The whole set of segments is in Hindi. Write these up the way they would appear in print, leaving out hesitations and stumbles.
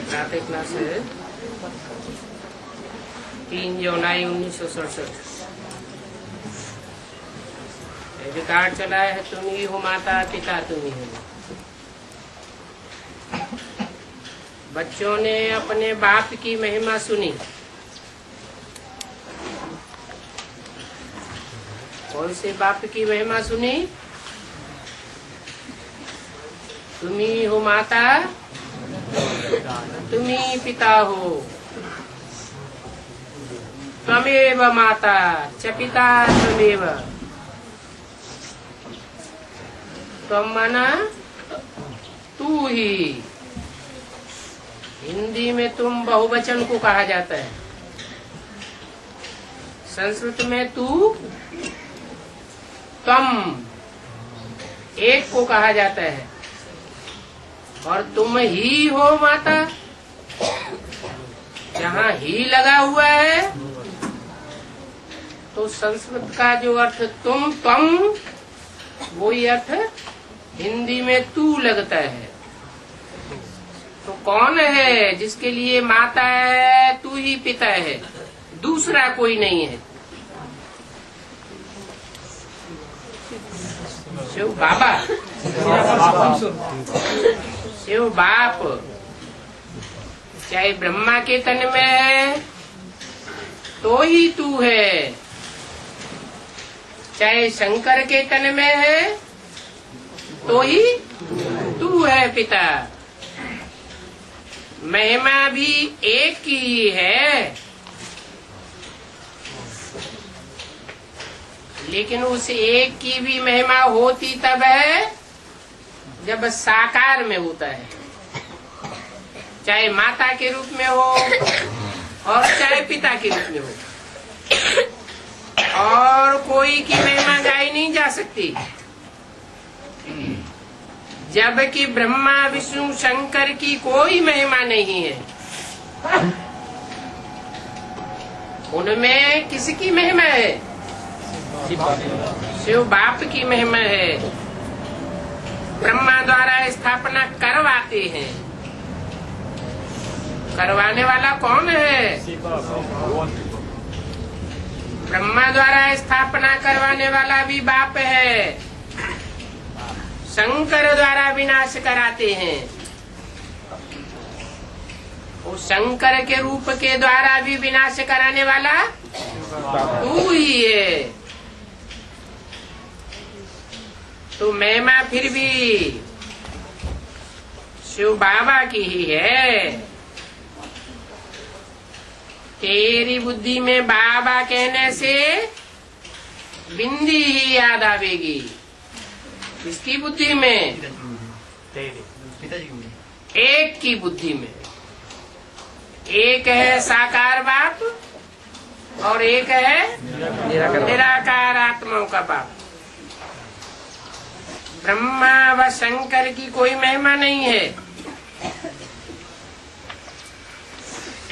प्रातः क्लास है 3 जुलाई 1967। रिकॉर्ड चला है, तुम ही हो माता पिता तुम ही हो। बच्चों ने अपने बाप की महिमा सुनी। कौन से बाप की महिमा सुनी? तुम ही हो माता, तुम ही पिता हो। त्वमेव माता च पिता त्वमेव। त्वम माना तू ही। हिंदी में तुम बहुवचन को कहा जाता है, संस्कृत में तू तम एक को कहा जाता है। और तुम ही हो माता, जहाँ ही लगा हुआ है तो संस्कृत का जो अर्थ तुम तम, वही अर्थ हिंदी में तू लगता है। तो कौन है जिसके लिए माता है? तू ही पिता है, दूसरा कोई नहीं है। शिव बाबा, शिव बाप, चाहे ब्रह्मा के तन में है तो ही तू है, चाहे शंकर के तन में है तो ही तू है पिता। महिमा भी एक की है, लेकिन उस एक की भी महिमा होती तब है जब साकार में होता है, चाहे माता के रूप में हो और चाहे पिता के रूप में हो। और कोई की महिमा गाई नहीं जा सकती, जबकि ब्रह्मा विष्णु शंकर की कोई महिमा नहीं है। उनमें किसकी महिमा है? शिव बाप की महिमा है। ब्रह्मा द्वारा स्थापना करवाते हैं। करवाने वाला कौन है? ब्रह्मा द्वारा स्थापना करवाने वाला भी बाप है। शंकर द्वारा विनाश कराते हैं। उस शंकर के रूप के द्वारा भी विनाश कराने वाला तू ही है। तो महिमा फिर भी शिव बाबा की ही है। तेरी बुद्धि में बाबा कहने से बिंदी ही याद आवेगी। किसकी बुद्धि में? एक की बुद्धि में। एक है साकार बाप और एक है निराकार आत्माओं का बाप। ब्रह्मा व शंकर की कोई महिमा नहीं है।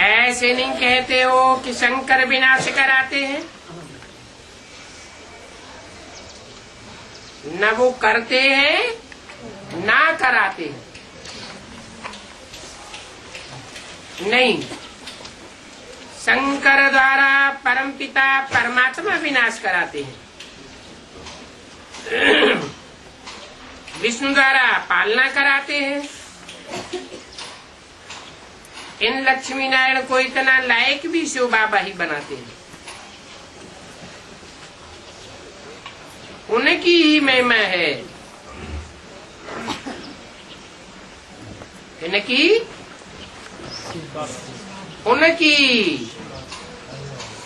ऐसे नहीं कहते हो कि शंकर विनाश कराते हैं, न वो करते हैं ना कराते हैं। नहीं, शंकर द्वारा परमपिता परमात्मा विनाश कराते हैं। विष्णु द्वारा पालना कराते हैं। इन लक्ष्मी नारायण को इतना लायक भी शिव बाबा ही बनाते हैं। उनकी ही महिमा है। इनकी उनकी,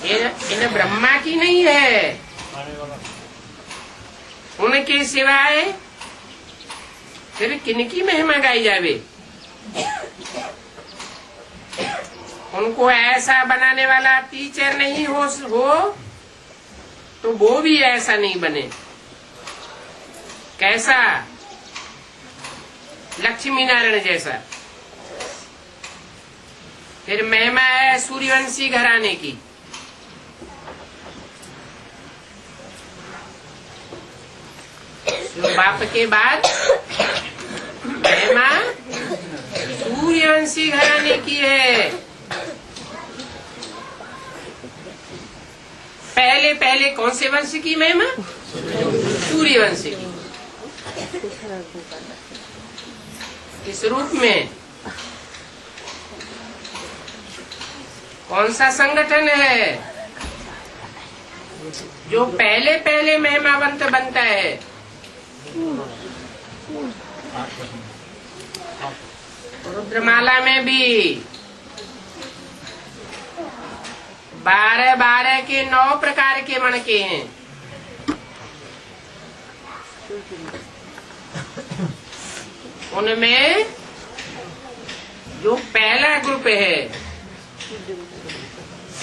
इन ब्रह्मा की नहीं है। उनके सिवाय फिर किनकी महिमा गाई जावे? उनको ऐसा बनाने वाला टीचर नहीं हो तो वो भी ऐसा नहीं बने। कैसा? लक्ष्मी नारायण जैसा। फिर महिमा है सूर्यवंशी घराने की। बाप के बाद महिमा सूर्यवंशी घराने की है। पहले पहले कौन से वंश की महिमा? सूर्यवंश की। इस रूप में कौन सा संगठन है जो पहले पहले महिमावंत बनता है? रुद्रमाला में भी 12 के 9 प्रकार के मणके हैं। उनमें जो पहला ग्रुप है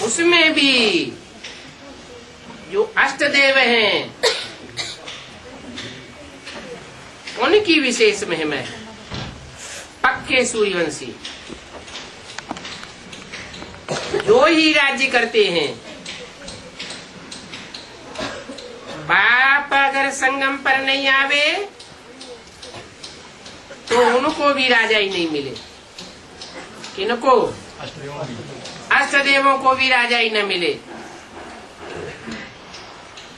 उसमें भी जो अष्टदेव हैं उनकी विशेष महिमा है। पक्के सूर्यवंशी जो ही राज्य करते हैं, बाप अगर संगम पर नहीं आवे तो उनको भी राजा ही नहीं मिले। किनको? अष्टदेवों को भी राजा ही न मिले।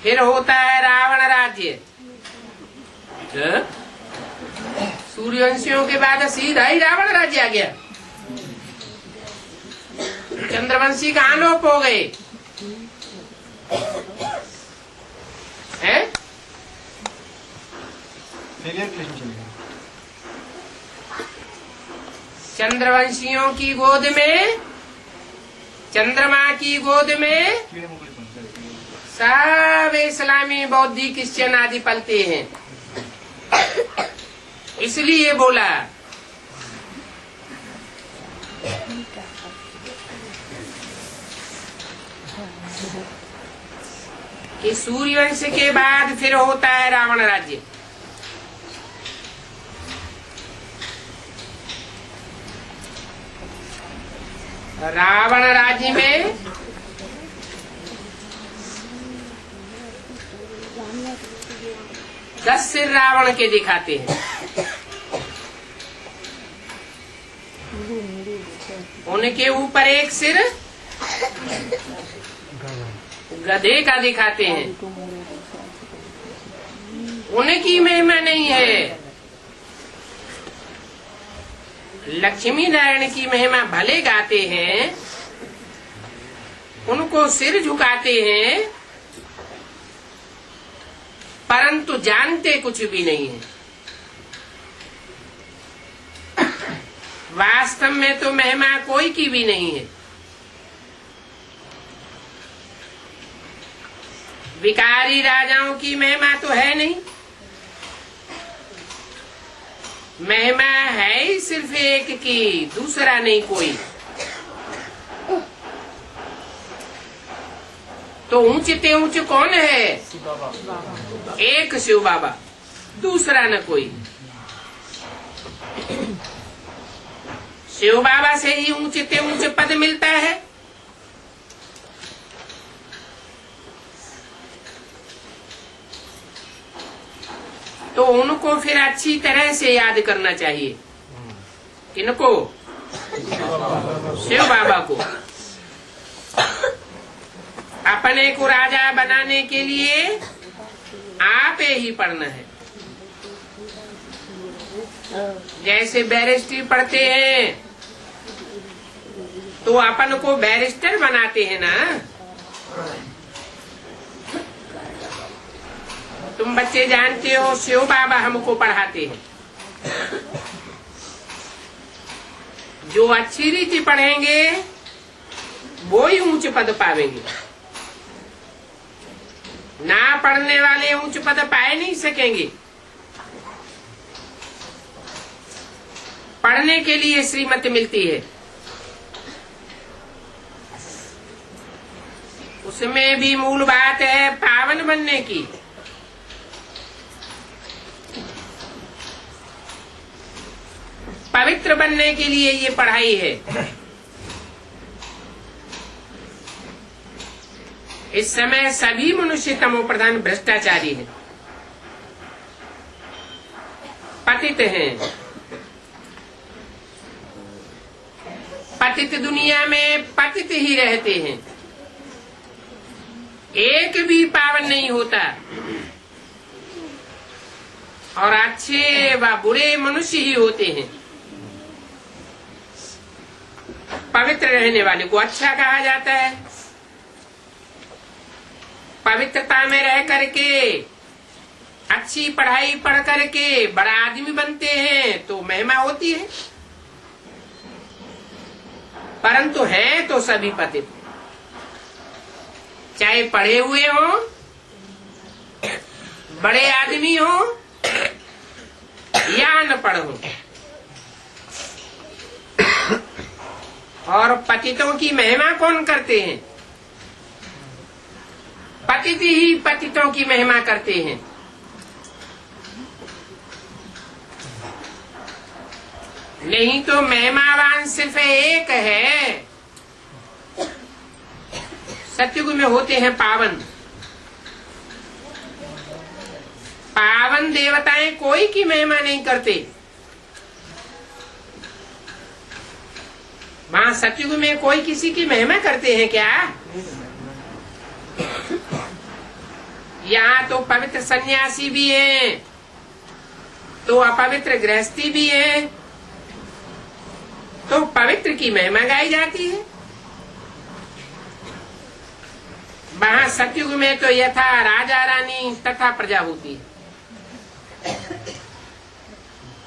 फिर होता है रावण राज्य। सूर्यवंशियों के बाद सीधा ही रावण राज्य आ गया। चंद्रवंशी कहाँ लोप हो गए हैं? चंद्रवंशियों की गोद में, चंद्रमा की गोद में सब इस्लामी बौद्धिक क्रिश्चियन आदि पलते हैं। इसलिए बोला कि सूर्यवंश के बाद फिर होता है रावण राज्य। रावण राज्य में दस सिर रावण के दिखाते हैं। उनके ऊपर एक सिर गधे का दिखाते हैं। उनकी महिमा नहीं है। लक्ष्मी नारायण की महिमा भले गाते हैं, उनको सिर झुकाते हैं, परंतु जानते कुछ भी नहीं है। वास्तव में तो महिमा कोई की भी नहीं है। विकारी राजाओं की महिमा तो है नहीं। महिमा है ही सिर्फ एक की, दूसरा नहीं कोई। तो ऊंचते ऊंच कौन है? एक शिव बाबा, दूसरा न कोई। शिव बाबा से ही ऊंचते ऊंच पद मिलता है। तो उनको फिर अच्छी तरह से याद करना चाहिए। किनको? शिव बाबा को। अपने को राजा बनाने के लिए आप ही पढ़ना है। जैसे बैरिस्ट्री पढ़ते हैं तो अपन को बैरिस्टर बनाते हैं ना। तुम बच्चे जानते हो शिव बाबा हमको पढ़ाते हैं। जो अच्छी रीति पढ़ेंगे वो ही ऊंच पद पावेंगे। ना पढ़ने वाले ऊंच पद पाए नहीं सकेंगे। पढ़ने के लिए श्रीमत मिलती है, उसमें भी मूल बात है पावन बनने की। पवित्र बनने के लिए ये पढ़ाई है। इस समय सभी मनुष्य तमो प्रधान भ्रष्टाचारी हैं, पतित हैं। दुनिया में पतित ही रहते हैं, एक भी पावन नहीं होता। और अच्छे व बुरे मनुष्य ही होते हैं। पवित्र रहने वाले को अच्छा कहा जाता है। पवित्रता में रह करके, अच्छी पढ़ाई पढ़ करके बड़ा आदमी बनते हैं तो महिमा होती है, परंतु हैं तो सभी पतित, चाहे पढ़े हुए हों, बड़े आदमी हों या अनपढ़ हों। और पतितों की महिमा कौन करते हैं? पतित ही पतितों की महिमा करते हैं। नहीं तो महिमावान सिर्फ एक है। सतयुग में होते हैं पावन। पावन देवताएं कोई की महिमा नहीं करते। वहां सतयुग में कोई किसी की महिमा करते हैं क्या? यहाँ तो पवित्र सन्यासी भी हैं, तो अपवित्र गृहस्थी भी है, तो पवित्र की महिमा गाई जाती है। वहां सतयुग में तो यथा राजा रानी तथा प्रजा होती है,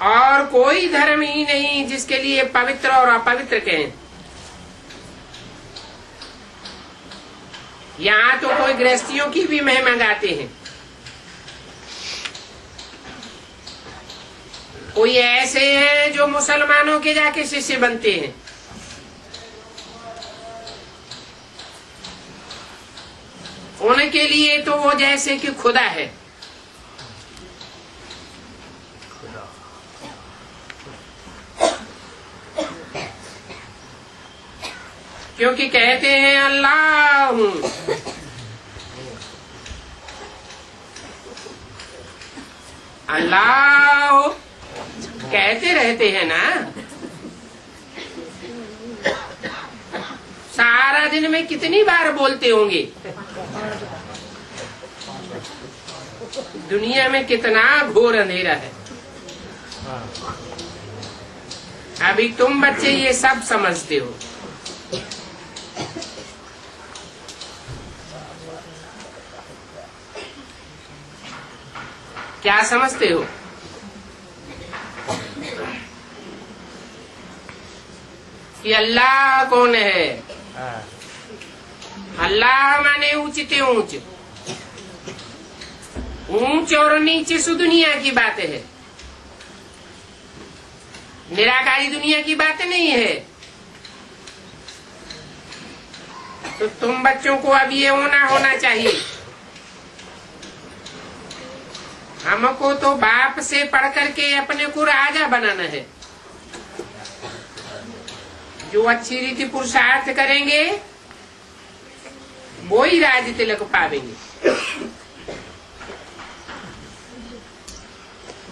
और कोई धर्म ही नहीं जिसके लिए पवित्र और अपवित्र कहें। यहाँ तो कोई गृहस्थियों की भी महिमा गाते हैं। कोई ऐसे हैं जो मुसलमानों के जाके शिष्य बनते हैं। उनके लिए तो वो जैसे कि खुदा है। क्योंकि कहते हैं अल्लाह हूं, अल्लाह कहते रहते हैं ना। सारा दिन में कितनी बार बोलते होंगे? दुनिया में कितना घोर अंधेरा है। अभी तुम बच्चे ये सब समझते हो। क्या समझते हो? कि अल्लाह कौन है? अल्लाह माने ऊंचते ऊंच, ऊंच और नीचे सु दुनिया की बात है, निराकारी दुनिया की बात नहीं है। तो तुम बच्चों को अब ये होना चाहिए। हमको तो बाप से पढ़ करके अपने को राजा बनाना है। जो अच्छी रीति पुरुषार्थ करेंगे वो ही राज तिलक पावेंगे।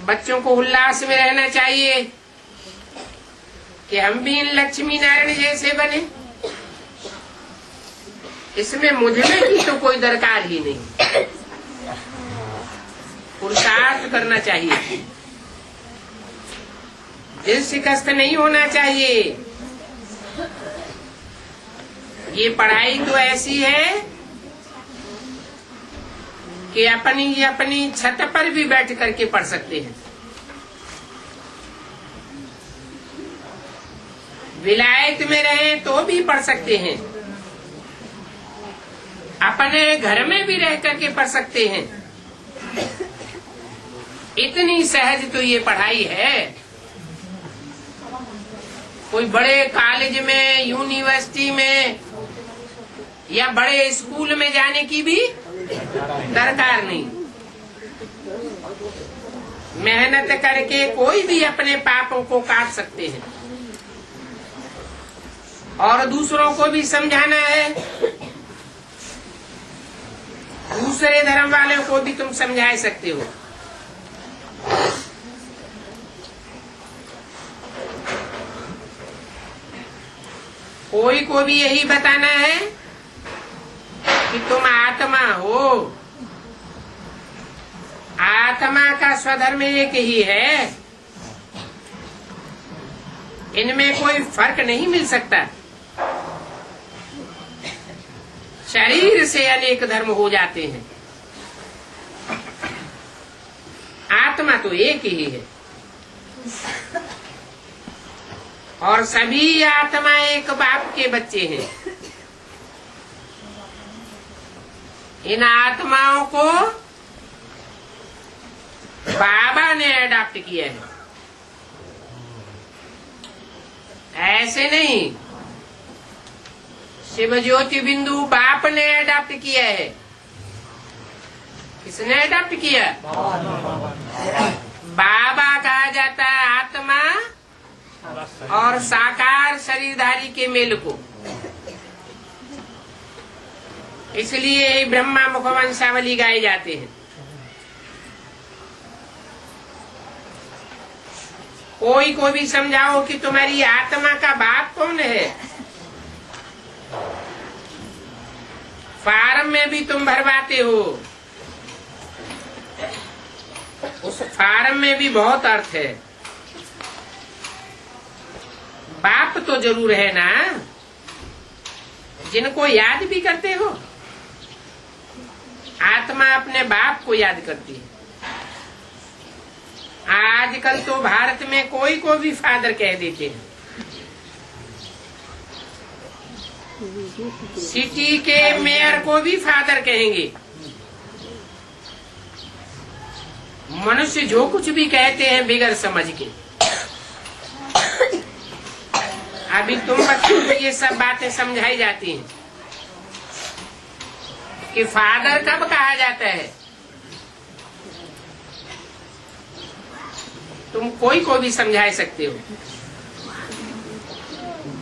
बच्चों को उल्लास में रहना चाहिए कि हम भी इन लक्ष्मी नारायण जैसे बने। इसमें मुझमें की तो कोई दरकार ही नहीं। पुरुषार्थ करना चाहिए, दिल शिकस्त नहीं होना चाहिए। ये पढ़ाई तो ऐसी है कि अपनी छत पर भी बैठ करके पढ़ सकते हैं। विलायत में रहे तो भी पढ़ सकते हैं, अपने घर में भी रह करके पढ़ सकते हैं। इतनी सहज तो ये पढ़ाई है। कोई बड़े कॉलेज में, यूनिवर्सिटी में या बड़े स्कूल में जाने की भी दरकार नहीं। मेहनत करके कोई भी अपने पापों को काट सकते हैं। और दूसरों को भी समझाना है, दूसरे धर्म वालों को भी तुम समझा सकते हो। कोई को भी यही बताना है कि तुम आत्मा हो। आत्मा का स्वधर्म एक ही है, इनमें कोई फर्क नहीं मिल सकता। शरीर से अनेक धर्म हो जाते हैं, आत्मा तो एक ही है। और सभी आत्मा एक बाप के बच्चे हैं। इन आत्माओं को बाबा ने अडॉप्ट किया है, ऐसे नहीं। शिव ज्योति बिंदु बाप ने अडॉप्ट किया है। किसने अडॉप्ट किया? बाबा कहा जाता है आत्मा और साकार शरीरधारी के मेल को। इसलिए ब्रह्मा मुख वंशावली गाए जाते हैं। कोई को भी समझाओ कि तुम्हारी आत्मा का बाप कौन है। फार्म में भी तुम भरवाते हो, उस फार्म में भी बहुत अर्थ है। बाप तो जरूर है ना, जिनको याद भी करते हो। आत्मा अपने बाप को याद करती है। आजकल तो भारत में कोई को भी फादर कह देते हैं। सिटी के मेयर को भी फादर कहेंगे। मनुष्य जो कुछ भी कहते हैं बिगड़ समझ के। अभी तुम बच्चों को ये सब बातें समझाई जाती हैं कि फादर कब कहा जाता है। तुम कोई को भी समझा सकते हो।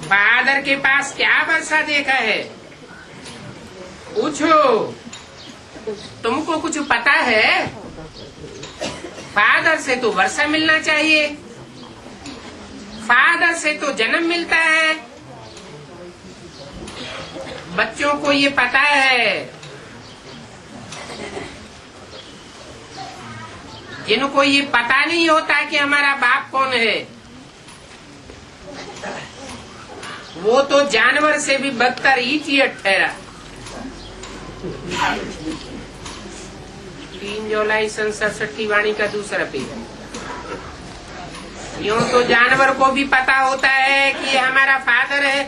फादर के पास क्या वर्षा देखा है, पूछो। तुमको कुछ पता है? फादर से तो वर्षा मिलना चाहिए, फादर से तो जन्म मिलता है। बच्चों को ये पता है। जिनको ये पता नहीं होता कि हमारा बाप कौन है, वो तो जानवर से भी बदतर इडियट ठहरा। 3 जुलाई 67 वाणी का दूसरा पेज। यूं तो जानवर को भी पता होता है कि ये हमारा फादर है।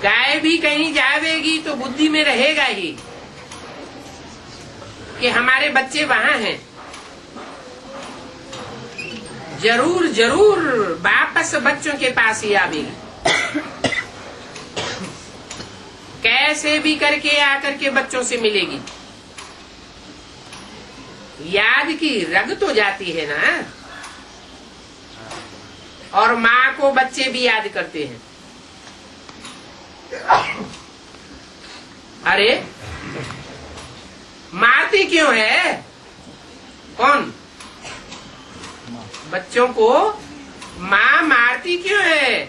गाय भी कहीं जावेगी तो बुद्धि में रहेगा ही कि हमारे बच्चे वहां हैं। जरूर जरूर वापस बच्चों के पास ही आवेगी। कैसे भी करके आकर के बच्चों से मिलेगी। याद की रग तो जाती है ना। और माँ को बच्चे भी याद करते हैं। अरे मारती क्यों है? कौन? बच्चों को माँ मारती क्यों है?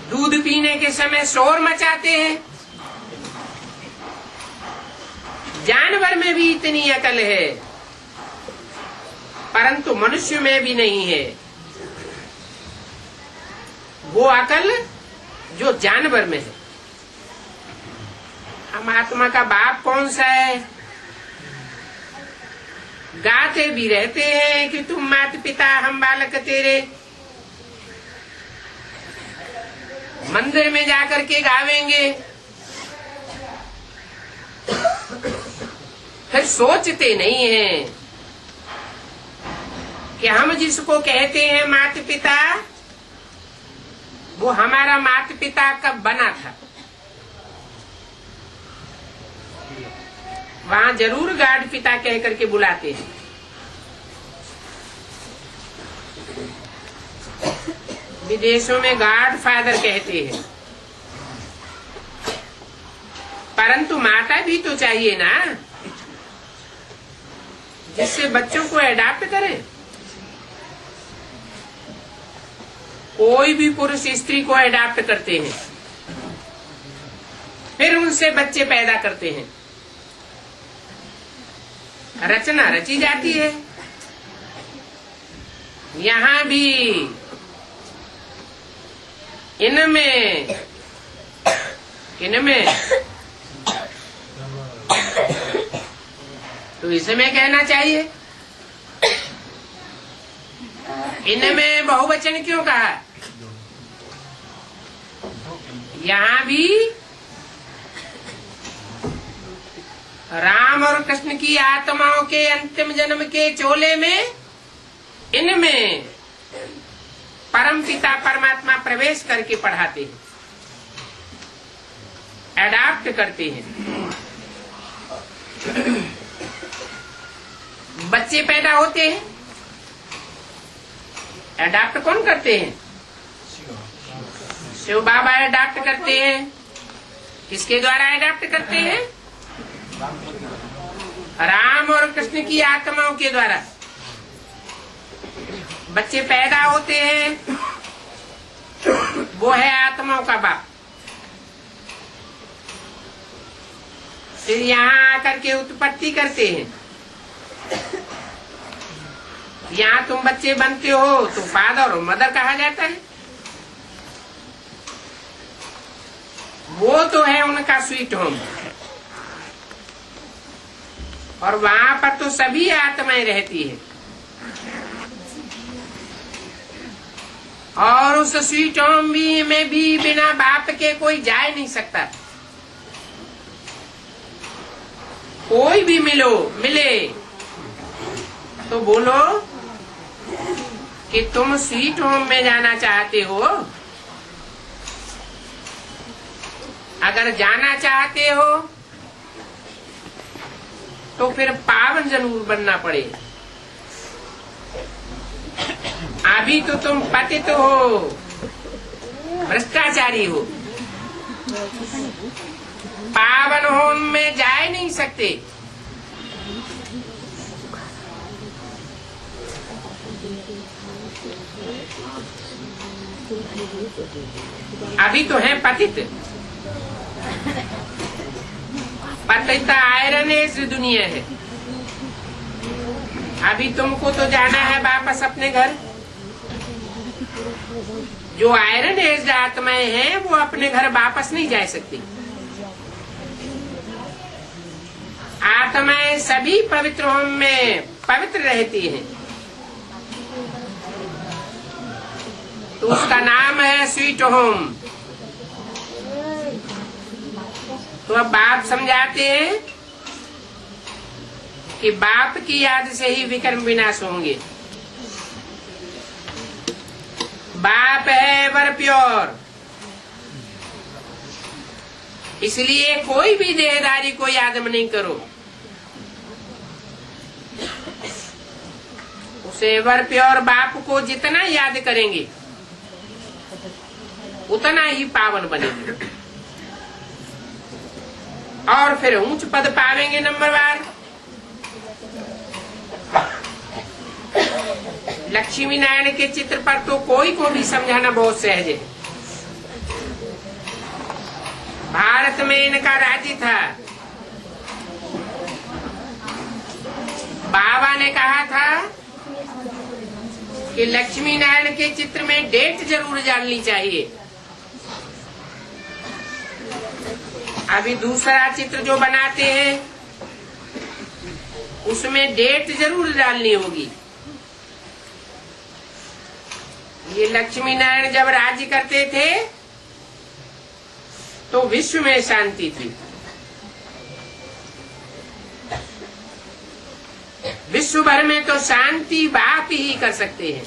दूध पीने के समय शोर मचाते हैं। जानवर में भी इतनी अकल है, परंतु मनुष्य में भी नहीं है। वो अकल जो जानवर में है। हम आत्मा का बाप कौन सा है? गाते भी रहते हैं कि तुम माता पिता हम बालक तेरे। मंदिर में जाकर के गावेंगे, फिर सोचते नहीं हैं कि हम जिसको कहते हैं माता पिता, वो हमारा माता पिता कब बना था। वहां जरूर गाड पिता कह करके बुलाते हैं। विदेशों में गॉड फादर कहते हैं, परंतु माता भी तो चाहिए ना, जिससे बच्चों को अडॉप्ट करें। कोई भी पुरुष स्त्री को अडॉप्ट करते हैं, फिर उनसे बच्चे पैदा करते हैं, रचना रची जाती है। यहाँ भी इनमें तो इसमें कहना चाहिए, इनमें बहुवचन क्यों कहा? यहाँ भी राम और कृष्ण की आत्माओं के अंतिम जन्म के चोले में इनमें परम पिता परमात्मा प्रवेश करके पढ़ाते हैं, अडॉप्ट करते हैं। बच्चे पैदा होते हैं, अडॉप्ट कौन करते हैं? शिव बाबा अडॉप्ट करते हैं। किसके द्वारा अडॉप्ट करते हैं? राम और कृष्ण की आत्माओं के द्वारा बच्चे पैदा होते हैं, वो है आत्माओं का बाप। फिर यहाँ आकर के उत्पत्ति करते हैं। यहाँ तुम बच्चे बनते हो तो फादर और मदर कहा जाता है। वो तो है उनका स्वीट होम, और वहां पर तो सभी आत्माएं रहती है, और उस स्वीट होम में भी बिना बाप के कोई जा नहीं सकता। कोई भी मिले तो बोलो कि तुम स्वीट होम में जाना चाहते हो। अगर जाना चाहते हो तो फिर पावन जरूर बनना पड़ेगा। अभी तो तुम पतित हो, भ्रष्टाचारी हो, पावन होम में जा नहीं सकते। अभी तो है पतित। पतित आयरन एज दुनिया है। अभी तुमको तो जाना है वापस अपने घर। जो आयरन एज आत्माएं हैं वो अपने घर वापस नहीं जा सकती। आत्माएं सभी पवित्र होम में पवित्र रहती हैं, तो उसका नाम है स्वीट होम। तो अब बाप समझाते हैं कि बाप की याद से ही विक्रम विनाश होंगे। बाप है वर प्योर, इसलिए कोई भी देहधारी को याद नहीं करो। उसे वर प्योर बाप को जितना याद करेंगे उतना ही पावन बनेंगे, और फिर ऊंच पद पावेंगे नंबरवार। लक्ष्मी नारायण के चित्र पर तो कोई को भी समझाना बहुत सहज है। भारत में इनका राज्य था। बाबा ने कहा था कि लक्ष्मी नारायण के चित्र में डेट जरूर जाननी चाहिए। अभी दूसरा चित्र जो बनाते हैं उसमें डेट जरूर डालनी होगी। ये लक्ष्मी नारायण जब राज्य करते थे तो विश्व में शांति थी। विश्व भर में तो शांति बाप ही कर सकते हैं।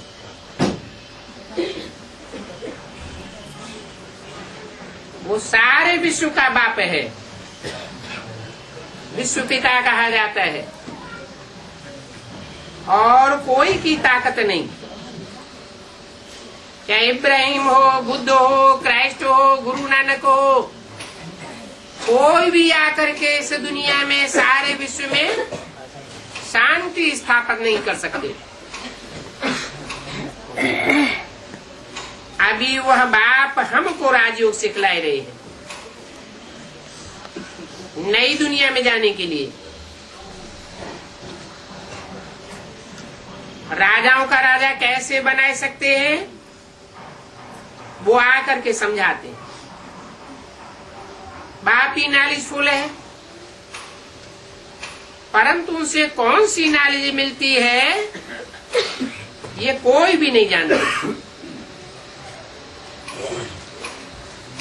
वो सारे विश्व का बाप है, विश्व पिता कहा जाता है, और कोई की ताकत नहीं। चाहे इब्राहिम हो, बुद्ध हो, क्राइस्ट हो, गुरु नानक हो, कोई भी आकर के इस दुनिया में सारे विश्व में शांति स्थापित नहीं कर सकते। अभी वह बाप हमको राजयोग सिखलाए रहे हैं नई दुनिया में जाने के लिए। राजाओं का राजा कैसे बना सकते हैं वो आकर के समझाते हैं। बाप ही नॉलेजफुल है, परंतु उनसे कौन सी नॉलेज मिलती है ये कोई भी नहीं जानता।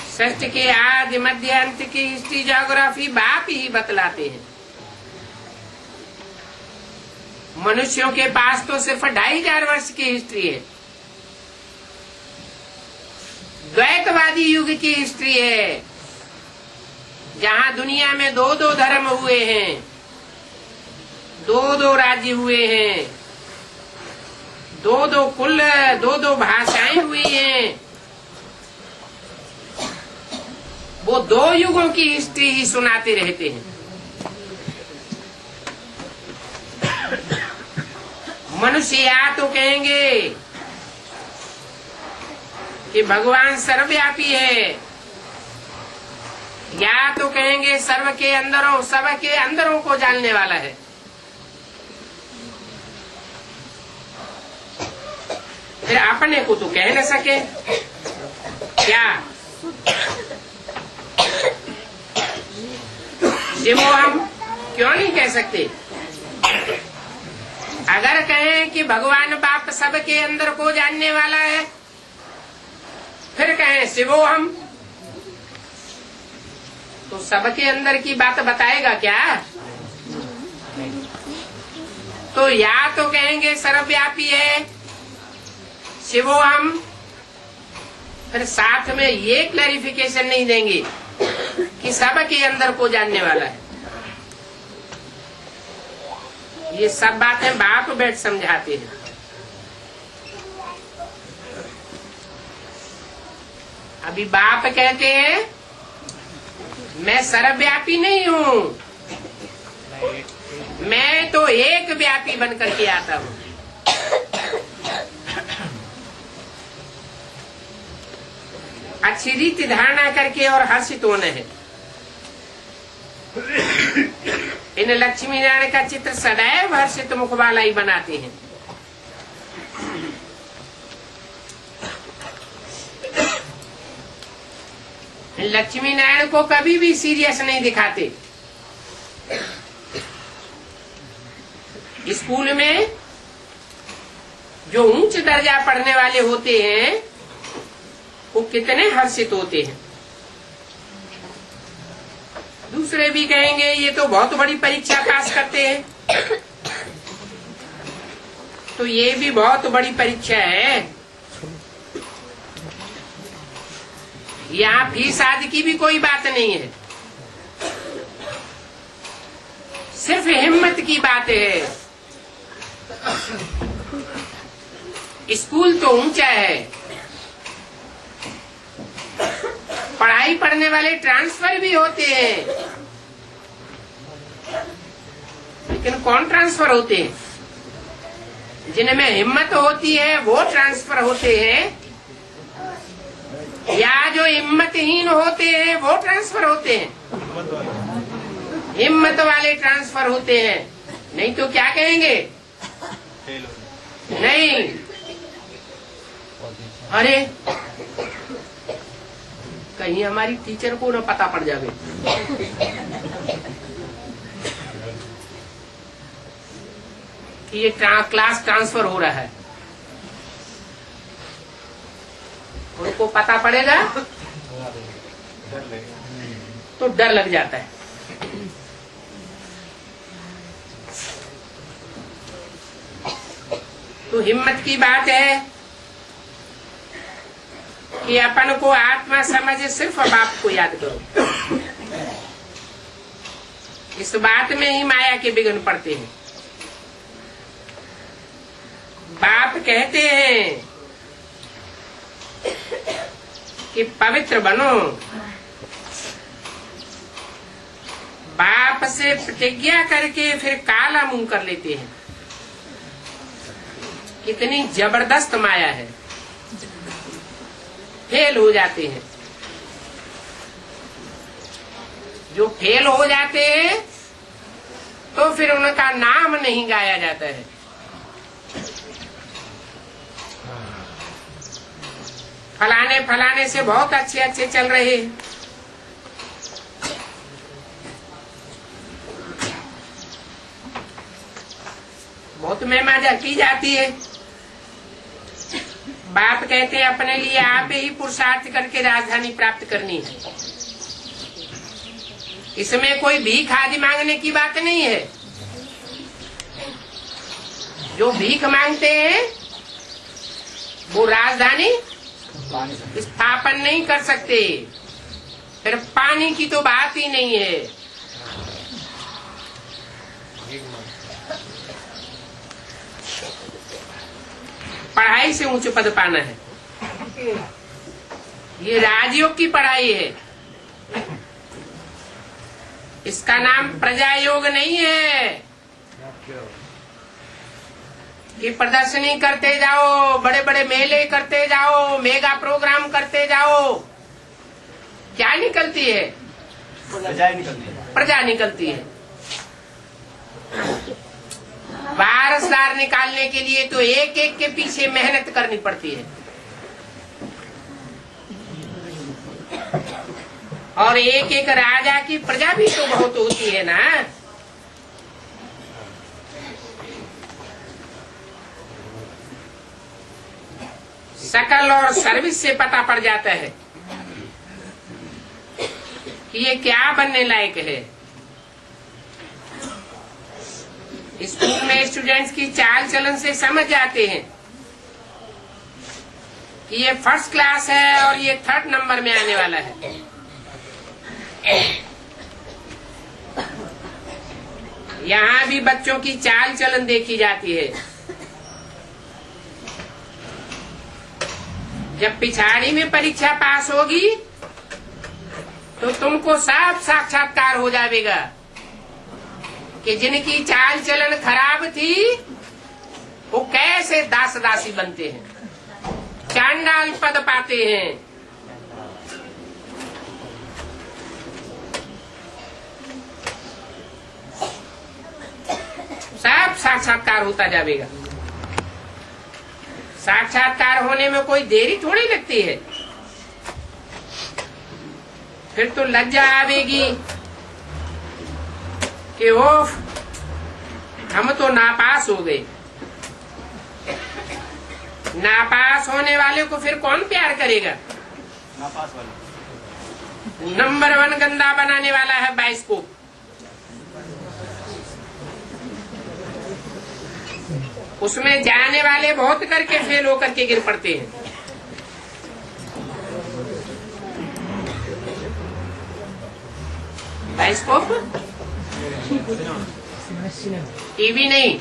सृष्टि के आदि मध्य अंत की हिस्ट्री ज्योग्राफी बाप ही बतलाते हैं। मनुष्यों के पास तो सिर्फ 2500 वर्ष की हिस्ट्री है। द्वैतवादी युग की हिस्ट्री है, जहां दुनिया में 2-2 धर्म हुए हैं, 2-2 राज्य हुए हैं, 2-2 कुल, 2-2 भाषाएं हुई हैं। वो 2 युगों की हिस्ट्री ही सुनाते रहते हैं। मनुष्य या तो कहेंगे कि भगवान सर्वव्यापी है, या तो कहेंगे सर्व के अंदरों, सब के अंदरों को जानने वाला है। फिर अपने को तो कह न सके क्या? ये वो हम क्यों नहीं कह सकते? अगर कहें कि भगवान बाप सबके अंदर को जानने वाला है, फिर कहें शिवो हम, तो सबके अंदर की बात बताएगा क्या? तो या तो कहेंगे सर्वव्यापी है शिवो हम, फिर साथ में ये क्लैरिफिकेशन नहीं देंगे कि सबके अंदर को जानने वाला है। ये सब बातें बाप बैठ समझाते हैं। अभी बाप कहते हैं मैं सर्वव्यापी नहीं हूँ, मैं तो एक व्यापी बनकर के आता हूँ। अच्छी रीति धारणा करके और हर्षित होना है। इन लक्ष्मी नारायण का चित्र सदैव हर्षित मुख वाला ही बनाते हैं। लक्ष्मी नारायण को कभी भी सीरियस नहीं दिखाते। स्कूल में जो उच्च दर्जा पढ़ने वाले होते हैं वो कितने हर्षित होते हैं। दूसरे भी कहेंगे ये तो बहुत बड़ी परीक्षा पास करते हैं, तो ये भी बहुत बड़ी परीक्षा है। यहाँ फीस आदि की भी कोई बात नहीं है, सिर्फ हिम्मत की बात है। स्कूल तो ऊंचा है, पढ़ाई पढ़ने वाले ट्रांसफर भी होते हैं, लेकिन कौन ट्रांसफर होते हैं? जिनमें हिम्मत होती है वो ट्रांसफर होते हैं, या जो हिम्मतहीन होते हैं वो ट्रांसफर होते हैं? हिम्मत वाले ट्रांसफर होते हैं। नहीं तो क्या कहेंगे? नहीं, अरे कहीं हमारी टीचर को न पता पड़ जावे। कि ये क्लास ट्रांसफर हो रहा है, उनको पता पड़ेगा तो डर लग जाता है। तो हिम्मत की बात है कि अपन को आत्मा समझ सिर्फ बाप को याद करो। इस बात में ही माया के विघ्न पड़ते हैं। बाप कहते हैं कि पवित्र बनो, बाप से प्रतिज्ञा करके फिर काला मुंह कर लेते हैं। कितनी जबरदस्त माया है। फेल हो जाते हैं। जो फेल हो जाते हैं तो फिर उनका नाम नहीं गाया जाता है। फलाने फलाने से बहुत अच्छे अच्छे चल रहे हैं, बहुत महिमा की जाती है। बाप कहते हैं अपने लिए आप ही पुरुषार्थ करके राजधानी प्राप्त करनी है। इसमें कोई भीख आदि मांगने की बात नहीं है। जो भीख मांगते हैं वो राजधानी स्थापन नहीं कर सकते, फिर पानी की तो बात ही नहीं है। पढ़ाई से ऊंच पद पाना है, ये राजयोग की पढ़ाई है। इसका नाम प्रजा योग नहीं है कि प्रदर्शनी करते जाओ, बड़े बड़े मेले करते जाओ, मेगा प्रोग्राम करते जाओ। क्या निकलती है? प्रजा निकलती है। वारसदार निकालने के लिए तो एक एक के पीछे मेहनत करनी पड़ती है, और एक एक राजा की प्रजा भी तो बहुत होती है ना। शकल और सर्विस से पता पड़ जाता है कि ये क्या बनने लायक है। स्कूल में स्टूडेंट्स की चाल चलन से समझ जाते हैं कि ये फर्स्ट क्लास है और ये 3rd नंबर में आने वाला है। यहाँ भी बच्चों की चाल चलन देखी जाती है। जब पिछाड़ी में परीक्षा पास होगी तो तुमको साफ साक्षात्कार हो जाएगा कि जिनकी चाल चलन खराब थी वो कैसे दास दासी बनते हैं, चांडाल पद पाते हैं। सब साक्षात्कार होता जाएगा। साक्षात्कार होने में कोई देरी थोड़ी लगती है। फिर तो लज्जा आवेगी कि ओफ हम तो नापास हो गए। नापास होने वाले को फिर कौन प्यार करेगा? नापास वाले नंबर 1 गंदा बनाने वाला है बाइस्कोप। उसमें जाने वाले बहुत करके फेल होकर के गिर पड़ते हैं। बाइस्कोप टीवी नहीं,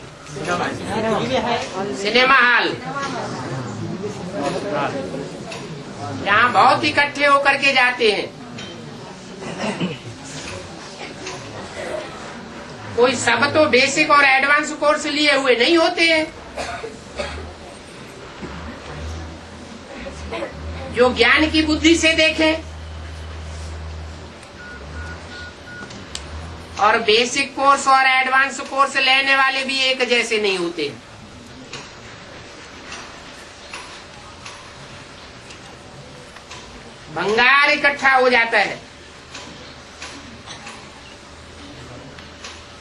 सिनेमा हॉल, जहाँ बहुत इकट्ठे होकर के जाते हैं। कोई सब तो बेसिक और एडवांस कोर्स लिए हुए नहीं होते हैं। जो ज्ञान की बुद्धि से देखें, और बेसिक कोर्स और एडवांस कोर्स लेने वाले भी एक जैसे नहीं होते। भंगार इकट्ठा हो जाता है।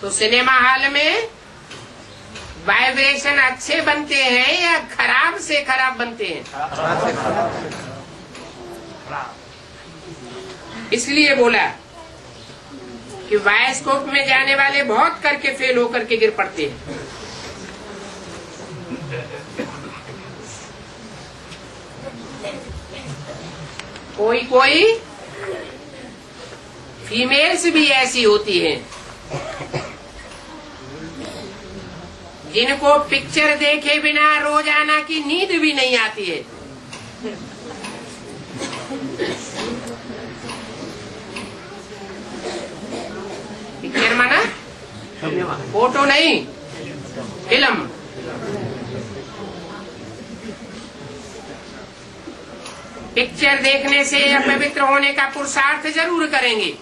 तो सिनेमा हॉल में वाइब्रेशन अच्छे बनते हैं या खराब से खराब बनते हैं? इसलिए बोला कि बायोस्कोप में जाने वाले बहुत करके फेल होकर के गिर पड़ते हैं। कोई कोई फीमेल्स भी ऐसी होती हैं जिनको पिक्चर देखे बिना रोजाना की नींद भी नहीं आती है। पिक्चर माना फोटो नहीं, फिल्म। पिक्चर देखने से अपवित्र होने का पुरुषार्थ जरूर करेंगे।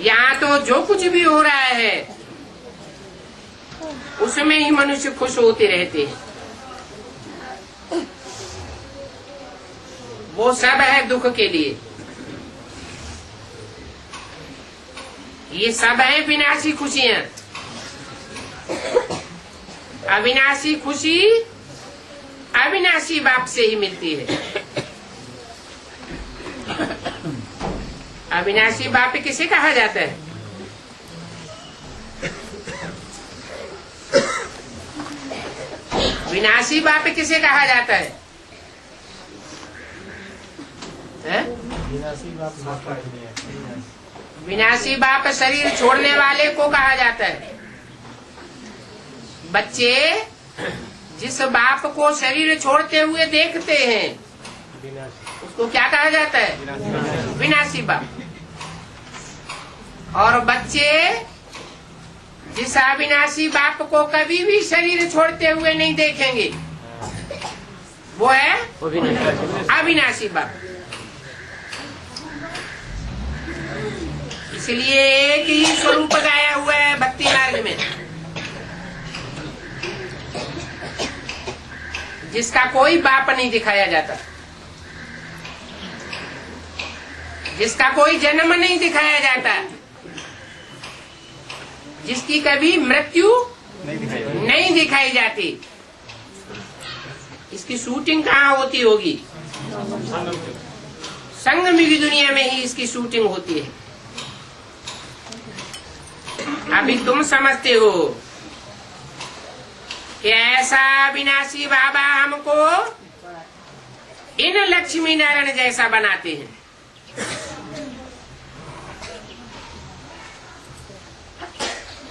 यहाँ तो जो कुछ भी हो रहा है उसमें ही मनुष्य खुश होते रहते हैं। वो सब है दुख के लिए। ये सब है विनाशी खुशियां। अविनाशी खुशी अविनाशी बाप से ही मिलती है। अविनाशी बाप किसे कहा जाता है? विनाशी बाप किसे कहा जाता है? विनाशी बाप शरीर छोड़ने वाले को कहा जाता है। बच्चे जिस बाप को शरीर छोड़ते हुए देखते हैं उसको क्या कहा जाता है? विनाशी बाप। और बच्चे जिस अविनाशी बाप को कभी भी शरीर छोड़ते हुए नहीं देखेंगे वो है अविनाशी बाप। इसलिए एक ही स्वरूप गाया हुआ है भक्ति मार्ग में, जिसका कोई बाप नहीं दिखाया जाता, जिसका कोई जन्म नहीं दिखाया जाता, जिसकी कभी मृत्यु नहीं दिखाई जाती। इसकी शूटिंग कहाँ होती होगी? संगम की दुनिया में ही इसकी शूटिंग होती है। अभी तुम समझते हो कि ऐसा विनाशी बाबा हमको इन लक्ष्मी नारायण जैसा बनाते हैं।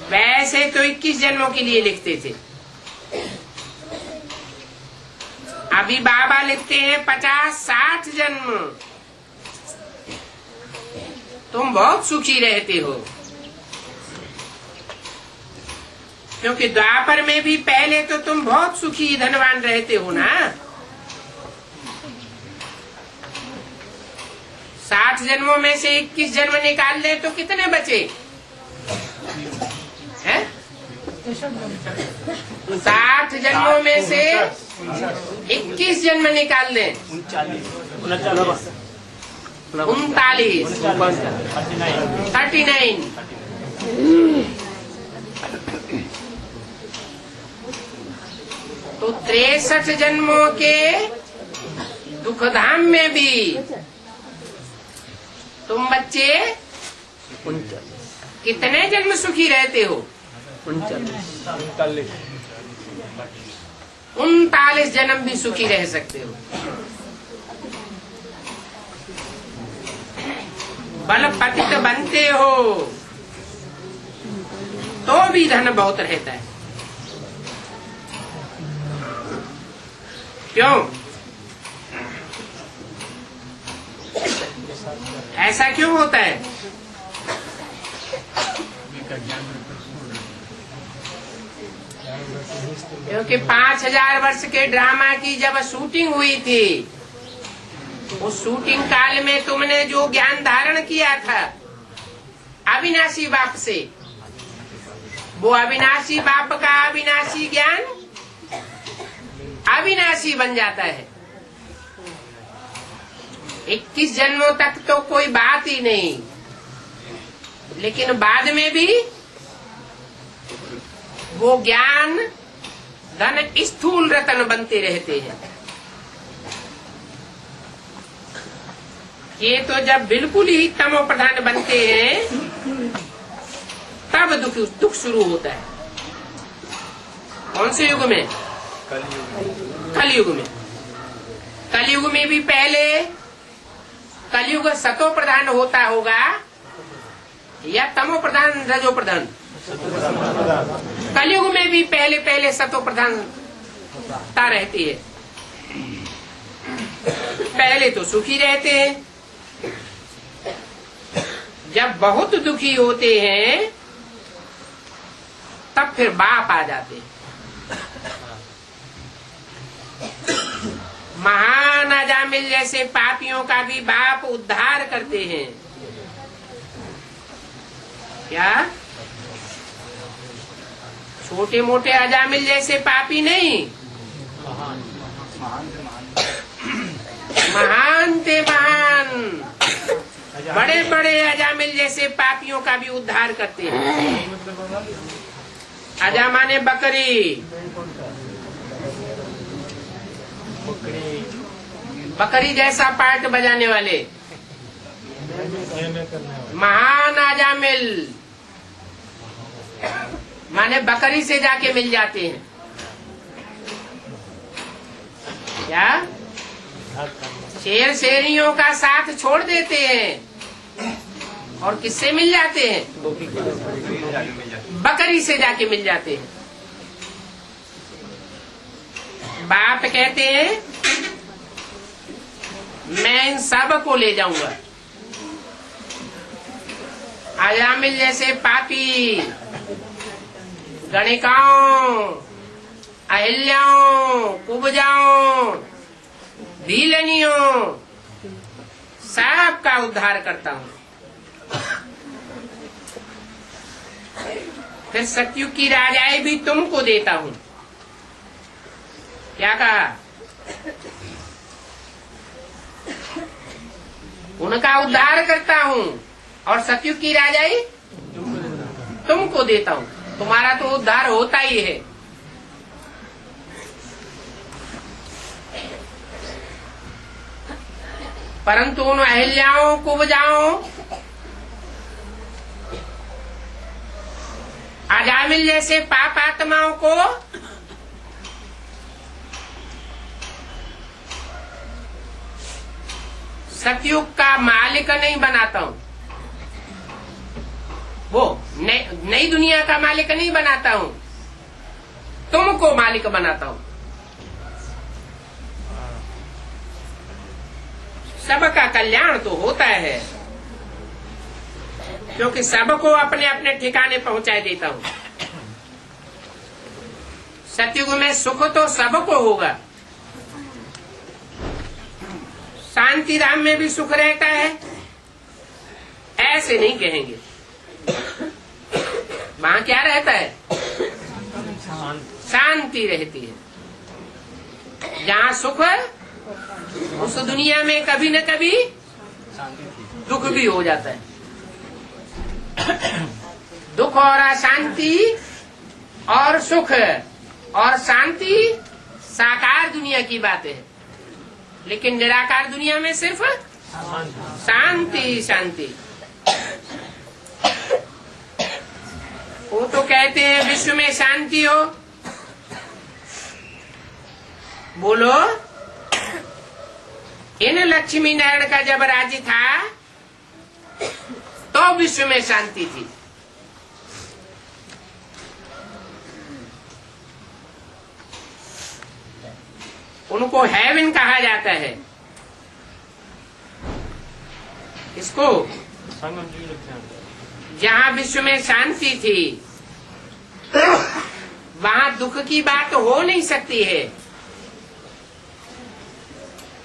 वैसे तो 21 जन्मों के लिए लिखते थे, अभी बाबा लिखते हैं 50-60 जन्म। तुम बहुत सुखी रहते हो, क्योंकि द्वापर में भी पहले तो तुम बहुत सुखी धनवान रहते हो ना। 60 जन्मों में से 21 जन्म निकाल ले तो कितने बचे हैं? 60 जन्मों में से 21 जन्म निकाल लें, 39 तो 63 जन्मों के दुखधाम में भी तुम बच्चे कितने जन्म सुखी रहते हो? 39 जन्म भी सुखी रह सकते हो। बल पतित बनते हो तो भी धन बहुत रहता है। क्यों ऐसा क्यों होता है? क्योंकि 5000 वर्ष के ड्रामा की जब शूटिंग हुई थी, उस शूटिंग काल में तुमने जो ज्ञान धारण किया था अविनाशी बाप से, वो अविनाशी बाप का अविनाशी ज्ञान अविनाशी बन जाता है। 21 जन्मों तक तो कोई बात ही नहीं, लेकिन बाद में भी वो ज्ञान धन स्थूल रतन बनते रहते हैं। ये तो जब बिल्कुल ही तमो प्रधान बनते हैं तब दुख शुरू होता है। कौन से युग में? कलयुग में। कलयुग में भी पहले कलयुग सतो प्रधान होता होगा या तमो प्रधान रजो प्रधान? कलयुग में भी पहले सतो प्रधानता रहती है। पहले तो सुखी रहते हैं, जब बहुत दुखी होते हैं तब फिर बाप आ जाते हैं। महान अजामिल जैसे पापियों का भी बाप उद्धार करते हैं। क्या? छोटे मोटे अजामिल जैसे पापी नहीं, महान से महान बड़े बड़े अजामिल जैसे पापियों का भी उद्धार करते हैं। अजा माने बकरी, बकरी जैसा पार्ट बजाने वाले महान अजामिल माने बकरी से जाके मिल जाते हैं। क्या? शेर शेरियों का साथ छोड़ देते हैं और किससे मिल जाते हैं? बकरी से जाके मिल जाते हैं। बाप कहते हैं मैं इन सब को ले जाऊंगा। अजामिल जैसे पापी गणिकाओं, अहिल्याओं, कुब्जाओं, भीलनियों सबका उद्धार करता हूँ। फिर सतयुग की राजाएं भी तुमको देता हूँ। क्या कहा? उनका उद्धार करता हूँ और सतयुग की राजाई तुमको देता हूँ। तुम्हारा तो उद्धार होता ही है। परंतु उन अहिल्याओं, कुब्जाओं, अजामिल जैसे पाप आत्माओं को सतयुग का मालिक नहीं बनाता हूँ। वो नई दुनिया का मालिक नहीं बनाता हूँ, तुमको मालिक बनाता हूँ। सबका कल्याण तो होता है क्योंकि सबको अपने अपने ठिकाने पहुंचा देता हूँ। सतयुग में सुख तो सबको होगा। शांति धाम में भी सुख रहता है, ऐसे नहीं कहेंगे। वहां क्या रहता है? शांति रहती है। जहाँ सुख है उस दुनिया में कभी न कभी दुख भी हो जाता है। दुख और अशांति और सुख और शांति साकार दुनिया की बात है, लेकिन निराकार दुनिया में सिर्फ शांति शांति। वो तो कहते हैं विश्व में शांति हो। बोलो, इन लक्ष्मी नारायण का जब राज्य था तो विश्व में शांति थी। उनको हेवन कहा जाता है। इसको जहाँ विश्व में शांति थी वहाँ दुख की बात हो नहीं सकती है।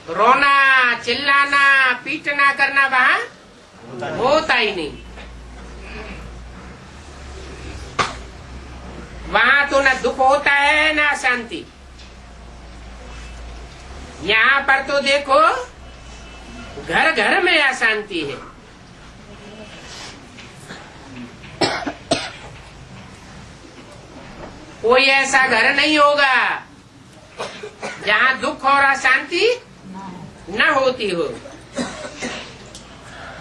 रोना, चिल्लाना, पीटना करना वहाँ होता ही नहीं। वहाँ तो न दुख होता है न शांति। यहाँ पर तो देखो घर घर में अशांति है। कोई ऐसा घर नहीं होगा जहाँ दुख और अशांति न होती हो।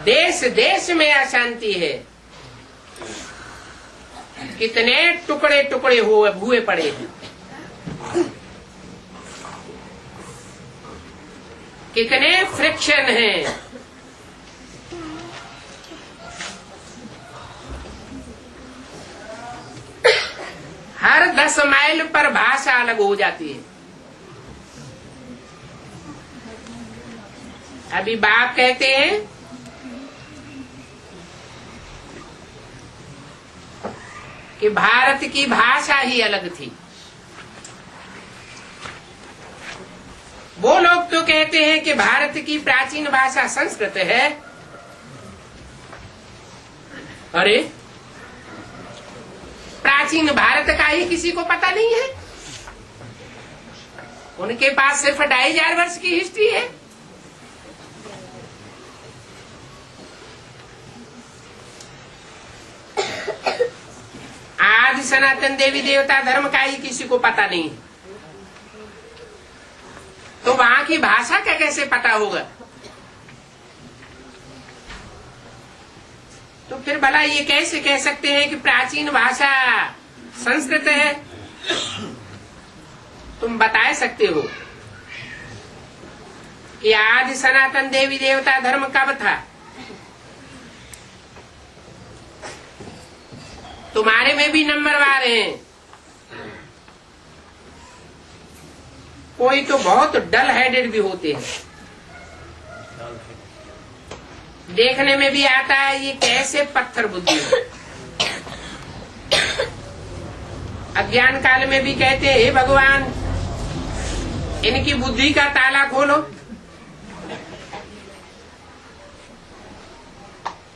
देश देश में अशांति है। कितने टुकड़े टुकड़े हुए पड़े हैं, कितने फ्रिक्शन हैं। हर 10 माइल पर भाषा अलग हो जाती है। अभी बाप कहते हैं कि भारत की भाषा ही अलग थी। वो लोग तो कहते हैं कि भारत की प्राचीन भाषा संस्कृत है। अरे प्राचीन भारत का ही किसी को पता नहीं है। उनके पास सिर्फ 2500 वर्ष की हिस्ट्री है। आज सनातन देवी देवता धर्म का ही किसी को पता नहीं है, तो वहां की भाषा का कैसे पता होगा? तो फिर भला ये कैसे कह सकते हैं कि प्राचीन भाषा संस्कृत है? तुम बता सकते हो कि आज सनातन देवी देवता धर्म कब था? तुम्हारे में भी नंबरवार हैं। कोई तो बहुत डल हेडेड भी होते हैं। देखने में भी आता है ये कैसे पत्थर बुद्धि है। अज्ञान काल में भी कहते हैं हे भगवान इनकी बुद्धि का ताला खोलो।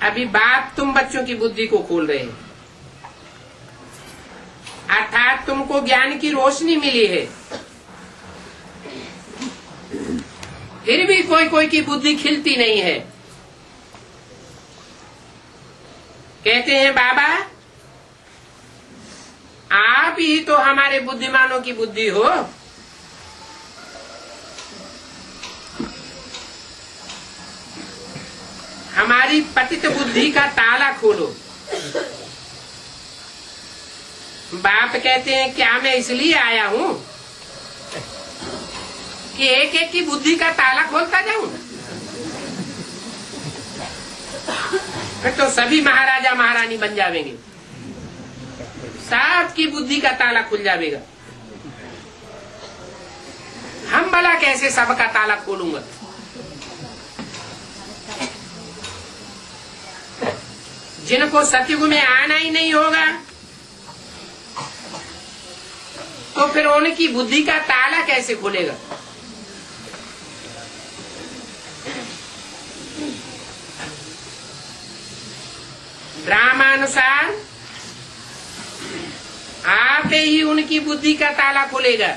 अभी बाप तुम बच्चों की बुद्धि को खोल रहे हैं, अर्थात तुमको ज्ञान की रोशनी मिली है, फिर भी कोई कोई की बुद्धि खिलती नहीं है। कहते हैं बाबा आप ही तो हमारे बुद्धिमानों की बुद्धि हो। हमारी पतित बुद्धि का ताला खोलो। बाप कहते हैं क्या मैं इसलिए आया हूं कि एक एक की बुद्धि का ताला खोलता जाऊं? फिर तो सभी महाराजा महारानी बन जाएंगे, सबकी बुद्धि का ताला खुल जाएगा। हम भला कैसे सबका ताला खोलूंगा? जिनको सतयुग में आना ही नहीं होगा तो फिर उनकी बुद्धि का ताला कैसे खुलेगा? ड्रामानुसार आते ही उनकी बुद्धि का ताला खुलेगा।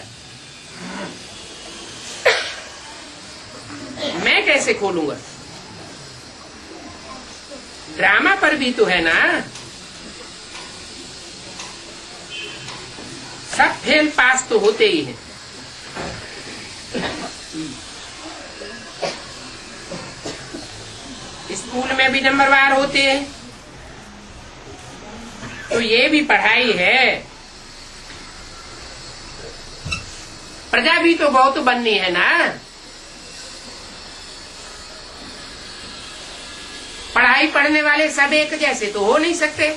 मैं कैसे खोलूंगा? ड्रामा पर भी तो है ना। सब फेल पास तो होते ही हैं। स्कूल में भी नंबरवार होते हैं, तो ये भी पढ़ाई है। प्रजा भी तो बहुत बननी है ना। पढ़ाई पढ़ने वाले सब एक जैसे तो हो नहीं सकते।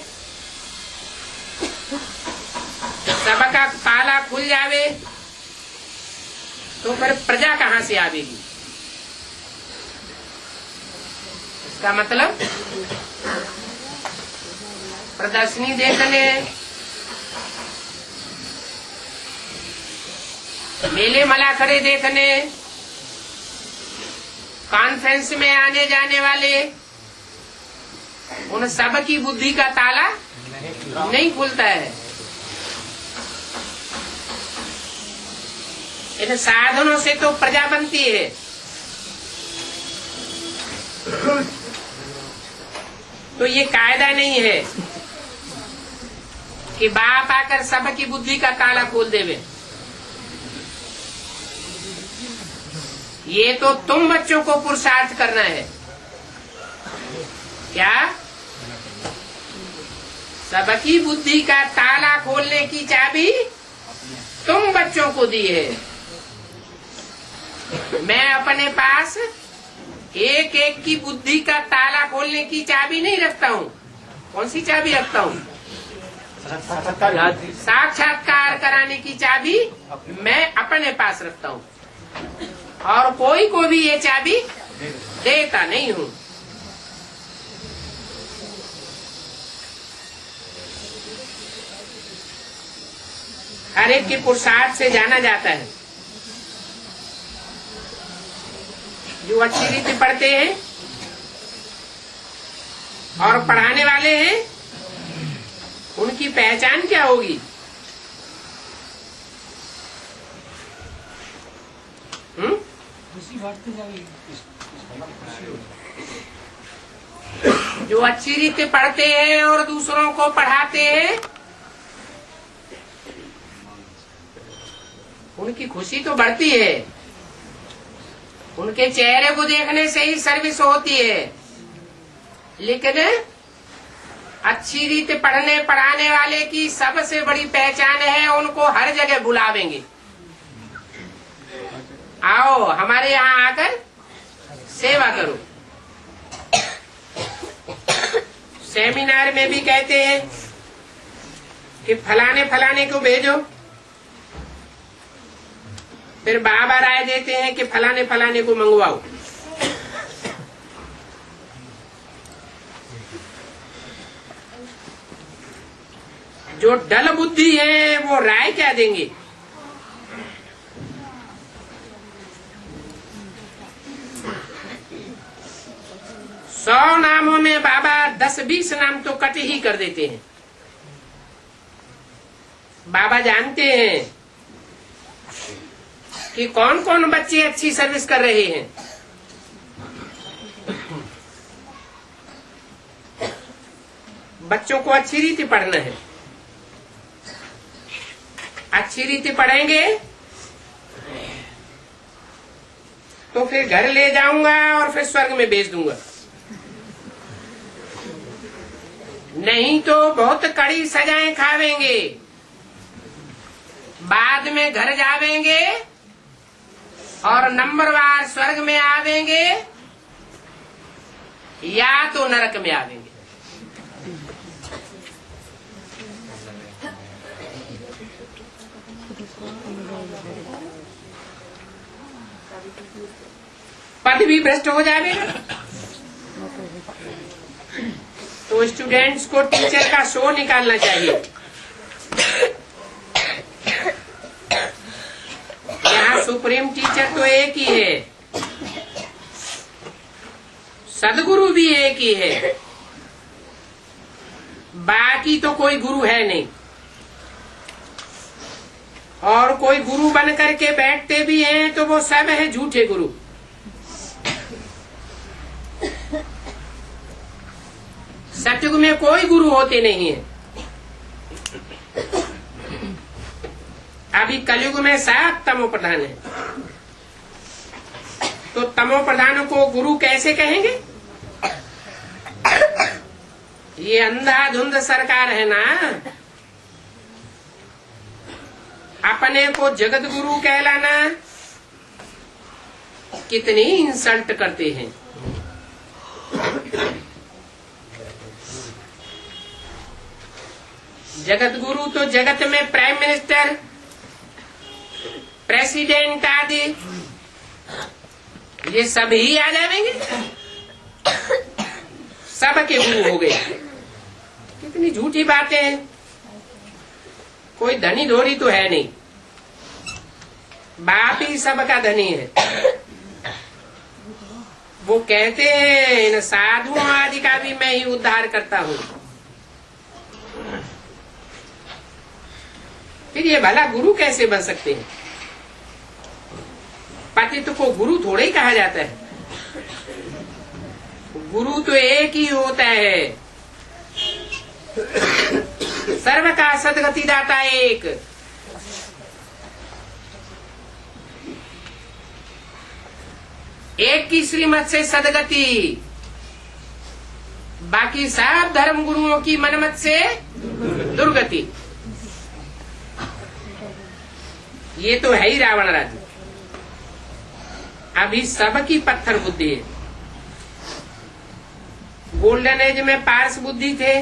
सबका ताला खुल जावे तो फिर प्रजा कहाँ से आवेगी? इसका मतलब प्रदर्शनी देखने, मेले मलाखड़े देखने, कॉन्फ्रेंस में आने जाने वाले, उन सब की बुद्धि का ताला नहीं खुलता है। इन साधनों से तो प्रजा बनती है। तो ये कायदा नहीं है कि बाप आकर सबकी बुद्धि का ताला खोल देवे। ये तो तुम बच्चों को पुरुषार्थ करना है। क्या? सबकी बुद्धि का ताला खोलने की चाबी तुम बच्चों को दी है। मैं अपने पास एक एक की बुद्धि का ताला खोलने की चाबी नहीं रखता हूँ। कौन सी चाबी रखता हूँ? साक्षात्कार कराने की चाबी मैं अपने पास रखता हूँ, और कोई को भी ये चाबी देता नहीं हूँ। हर एक के पुरुषार्थ से जाना जाता है। जो अच्छी रीति पढ़ते हैं और पढ़ाने वाले हैं, उनकी पहचान क्या होगी? जो अच्छी रीति पढ़ते हैं और दूसरों को पढ़ाते हैं, उनकी खुशी तो बढ़ती है। उनके चेहरे को देखने से ही सर्विस होती है। लेकिन अच्छी रीति पढ़ने पढ़ाने वाले की सबसे बड़ी पहचान है, उनको हर जगह बुलावेंगे, आओ हमारे यहाँ आकर सेवा करो। सेमिनार में भी कहते हैं कि फलाने फलाने को भेजो, फिर बाबा राय देते हैं कि फलाने फलाने को मंगवाओ। जो डल बुद्धि है वो राय क्या देंगे? सौ नामों में बाबा 10-20 नाम तो कट ही कर देते हैं। बाबा जानते हैं कि कौन कौन बच्चे अच्छी सर्विस कर रहे हैं। बच्चों को अच्छी रीति पढ़ना है। अच्छी रीति पढ़ेंगे तो फिर घर ले जाऊंगा और फिर स्वर्ग में भेज दूंगा। नहीं तो बहुत कड़ी सजाएं खावेंगे, बाद में घर जावेंगे और नंबरवार स्वर्ग में आवेंगे या तो नरक में आवेंगे। पद भी भ्रष्ट हो जाएगा। तो स्टूडेंट्स को टीचर का शो निकालना चाहिए। यहाँ सुप्रीम टीचर तो एक ही है, सदगुरु भी एक ही है, बाकी तो कोई गुरु है नहीं। और कोई गुरु बन करके बैठते भी हैं तो वो सब है झूठे गुरु। सतयुग में कोई गुरु होते नहीं है। अभी कलयुग में सब तमो प्रधान है, तो तमो प्रधान को गुरु कैसे कहेंगे? ये अंधाधुंध सरकार है ना, अपने को जगत गुरु कहलाना कितनी इंसल्ट करते हैं। जगत गुरु तो जगत में प्राइम मिनिस्टर, प्रेसिडेंट आदि ये सब ही आ जाएंगे, सबके गुरु हो गए। कितनी झूठी बातें हैं। कोई धनी धोरी तो है नहीं, बाप ही सबका धनी है। वो कहते हैं इन साधुओं आदि का भी मैं ही उद्धार करता हूँ। फिर ये भला गुरु कैसे बन सकते हैं? पतित को गुरु थोड़े ही कहा जाता है। गुरु तो एक ही होता है, सर्व का सदगति दाता एक। एक की श्रीमत से सदगति, बाकी सब धर्म गुरुओं की मनमत से दुर्गति। ये तो है ही रावण राज्य। अभी सबकी पत्थर बुद्धि है। गोल्डन एज में पारस बुद्धि थे,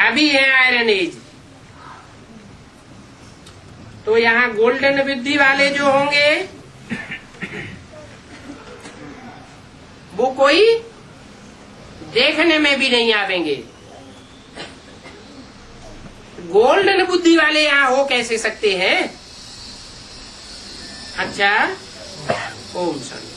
अभी है आयरन एज। तो यहाँ गोल्डन बुद्धि वाले जो होंगे वो कोई देखने में भी नहीं आवेंगे। गोल्डन बुद्धि वाले यहाँ हो कैसे सकते हैं? अच्छा, ओम शांति।